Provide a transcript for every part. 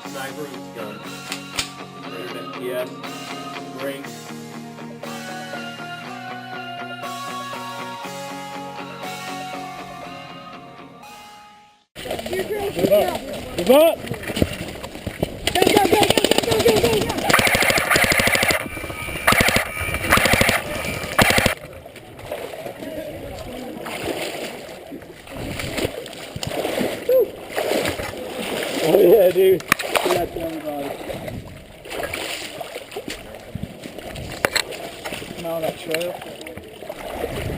Sniper gun. Yes. Great. Move up. Move up. Go, go, go, go, go, go, go, go. Oh yeah, dude. That's everybody. Come on that trail.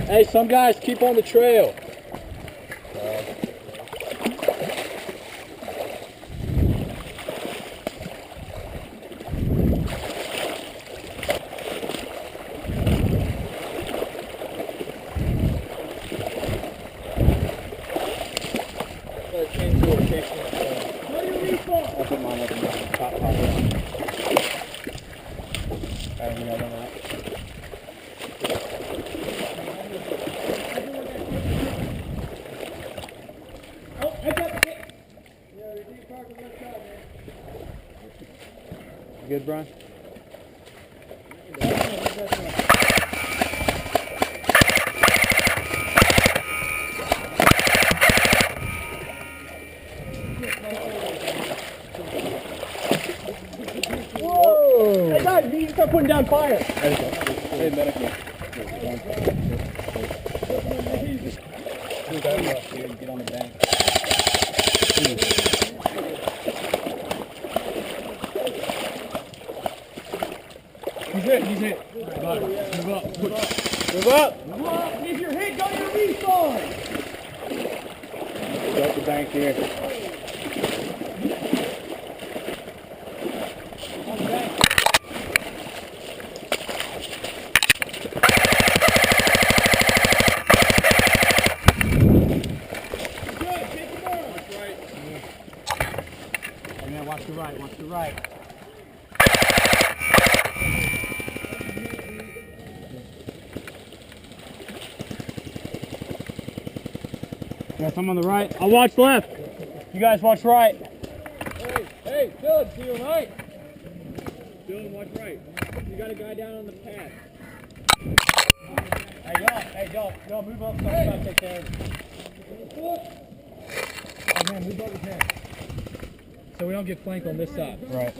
Hey, some guys keep on the trail. I'll put mine up in the top pocket. I don't know that. Oh, I got it. Yeah, you're deep park on the left side, man. You good, Brian? Whoa! Hey guys, you need to start putting down fire. There you go. Hey, medic. Get on the bank. He's hit, he's hit. Got it. Move up. Move up. Move up. Move up. If you're hit, go to your respawn. Go up the bank here. Watch the right, watch the right. Yes, I'm on the right. I'll watch left. You guys watch right. Hey, Dylan, to your right. Dylan, watch right. You got a guy down on the path. Hey, y'all, move up so I can take care of it. Oh man, move up with him. So we don't get flanked on this side. Right.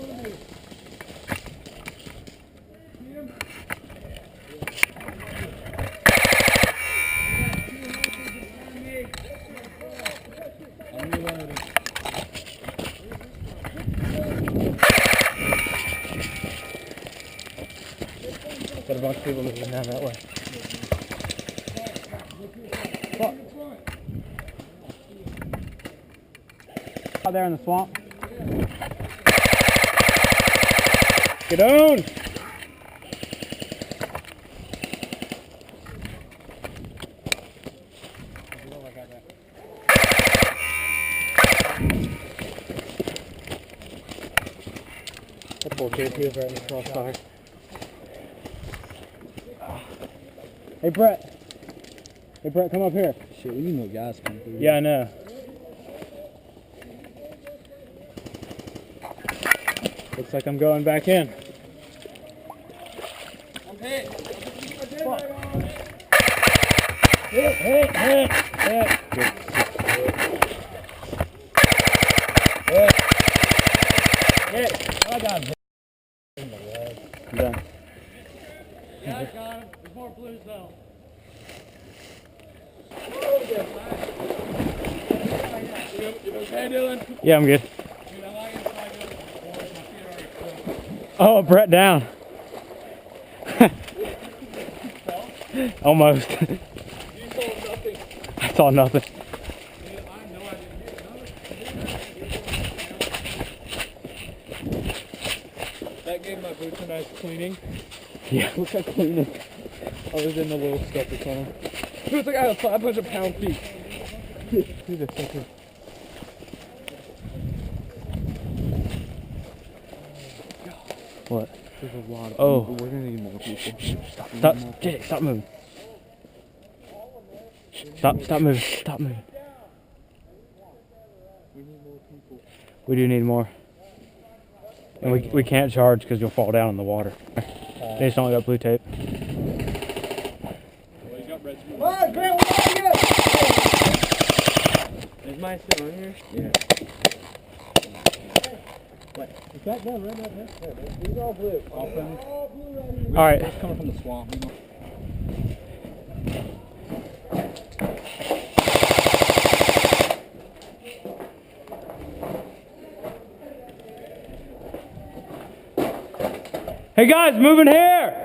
Got a bunch of people moving down that way. Fuck. Out there in the swamp. Get on! That poor kid, he was right in the crossfire. Hey Brett, come up here. Shit, we need more guys coming through. Yeah, I know. Looks like I'm going back in. I'm hit. Hit. I got him. I'm done. Yeah, I got him. There's more blues though. You okay, Dylan? Yeah, I'm good. Oh, Brett down. Almost. You saw nothing. I saw nothing. That gave my boots a nice cleaning. Yeah, look how clean it is. Other than the little stuff that's on them. It looks like I have a 500-pound feet. Dude, that's so cool. What? There's a lot of Oh. people. We're gonna need more people. Stop moving. Stop moving. Stop moving. We need more people. We do need more. And we can't charge because you'll fall down in the water. They just only got blue tape. Well, you got red smoke. Come on, Grant, we're going to go! Is mine still on here? Yeah. What? Is that done right now? These are all blue. All blue right here. All right. It's coming from the swamp. Hey guys, moving here!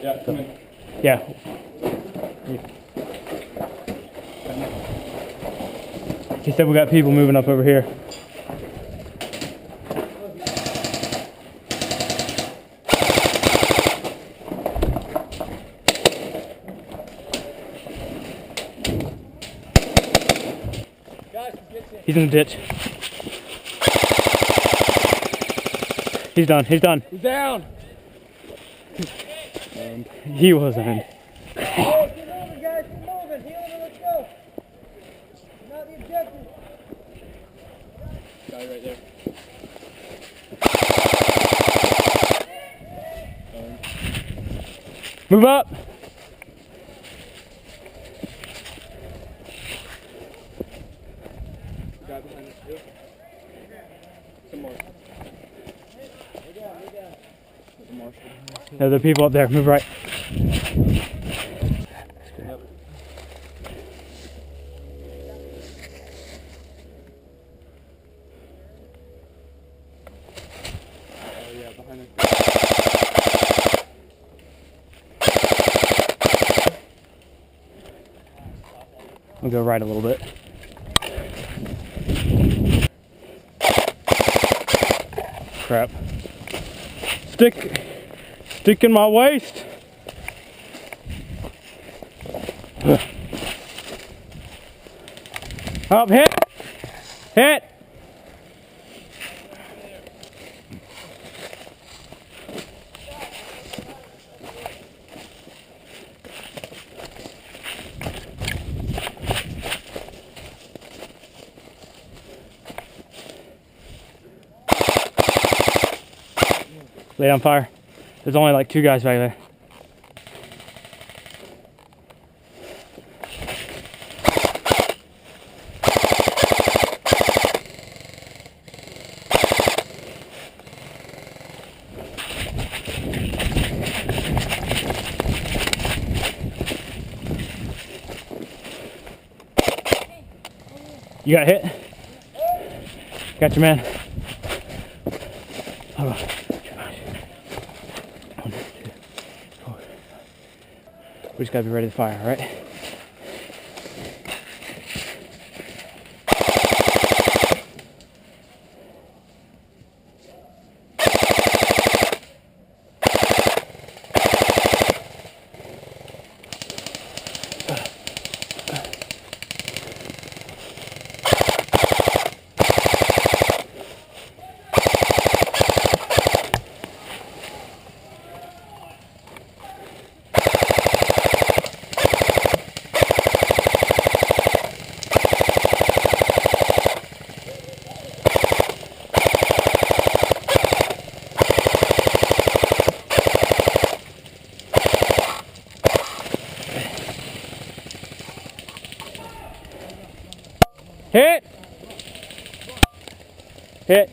Yeah, come in. Yeah. He said we got people moving up over here. He's in the ditch. He's done. He's done. He's down. And he wasn't. Keep moving, guys. Keep moving. Heal him, let's go. Not the objective. Guy right there. Move up. Guy behind us too. Some more. There's a marshal. No, there are people up there. Move right. Yep. Oh yeah, behind us. We'll go right a little bit. Crap. Stick in my waist. Up, hit. Hit. Lay on fire. There's only like 2 guys back there. You got hit? Got your man. Hold on. 1, 2, 4. We just gotta be ready to fire, all right? Hit! Hit!